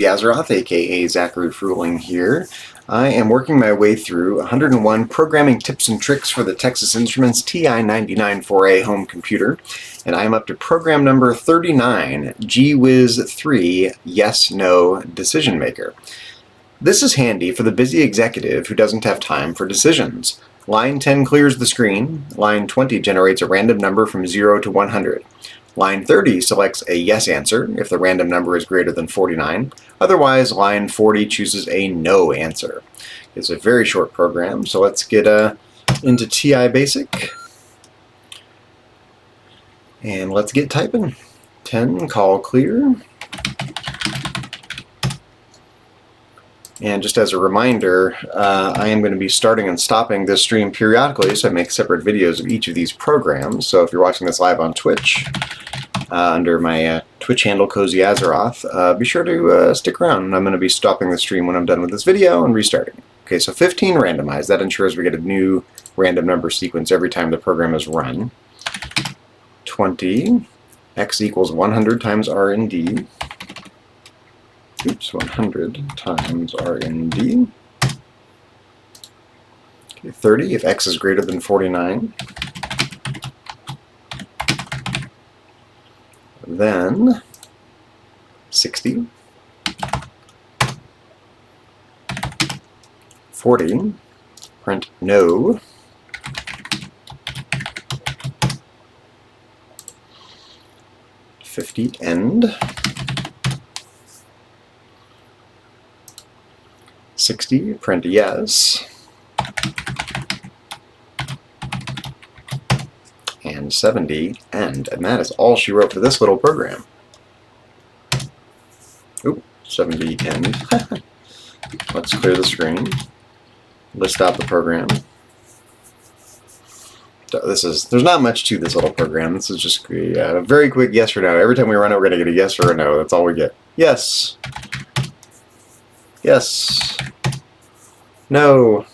CozyAzeroth, aka Zachary Fruhling here. I am working my way through 101 programming tips and tricks for the Texas Instruments TI-99 4A home computer, and I am up to program number 39, Whiz 3 Yes/No Decision Maker. This is handy for the busy executive who doesn't have time for decisions. Line 10 clears the screen. Line 20 generates a random number from 0 to 100. Line 30 selects a yes answer if the random number is greater than 49. Otherwise, line 40 chooses a no answer. It's a very short program, so let's get into TI Basic. And let's get typing. 10, call clear. And just as a reminder, I am going to be starting and stopping this stream periodically, so I make separate videos of each of these programs. So if you're watching this live on Twitch, under my Twitch handle, CozyAzeroth, be sure to stick around. I'm going to be stopping the stream when I'm done with this video and restarting. Okay, so 15 randomized. That ensures we get a new random number sequence every time the program is run. 20, x equals 100 times r in d. Oops, 100 times r in d. Okay, 30 if x is greater than 49. Then 60. 40. Print no. 50 end. 60, print yes, and 70, end. And that is all she wrote for this little program. Oop, 70, end. Let's clear the screen, list out the program. There's not much to this little program. This is just a very quick yes or no. Every time we run it, we're going to get a yes or a no. That's all we get. Yes. Yes. No.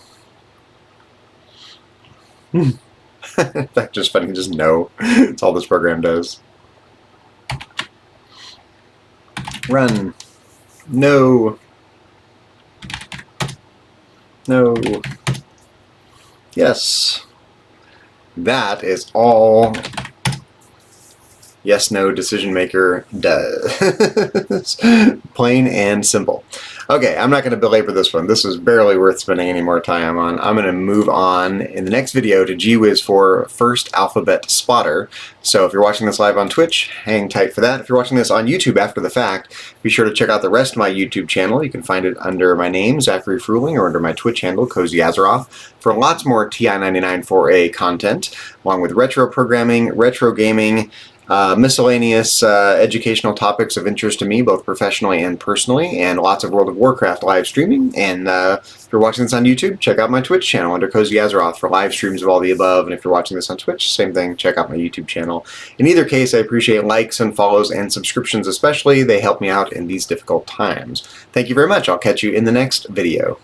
In fact, just funny, just no. That's all this program does. Run. No. No. Yes. That is all yes/no decision maker does. Plain and simple. Okay, I'm not going to belabor this one. This is barely worth spending any more time on. I'm going to move on in the next video to Whiz for first alphabet spotter. So if you're watching this live on Twitch, hang tight for that. If you're watching this on YouTube after the fact, be sure to check out the rest of my YouTube channel. You can find it under my name, Zachary Fruhling, or under my Twitch handle, CozyAzeroth, for lots more TI-99 4A content, along with retro programming, retro gaming, miscellaneous educational topics of interest to me, both professionally and personally, and lots of World of Warcraft live streaming. And if you're watching this on YouTube, check out my Twitch channel under CozyAzeroth for live streams of all the above. And if you're watching this on Twitch, same thing, check out my YouTube channel. In either case, I appreciate likes and follows and subscriptions especially. They help me out in these difficult times. Thank you very much. I'll catch you in the next video.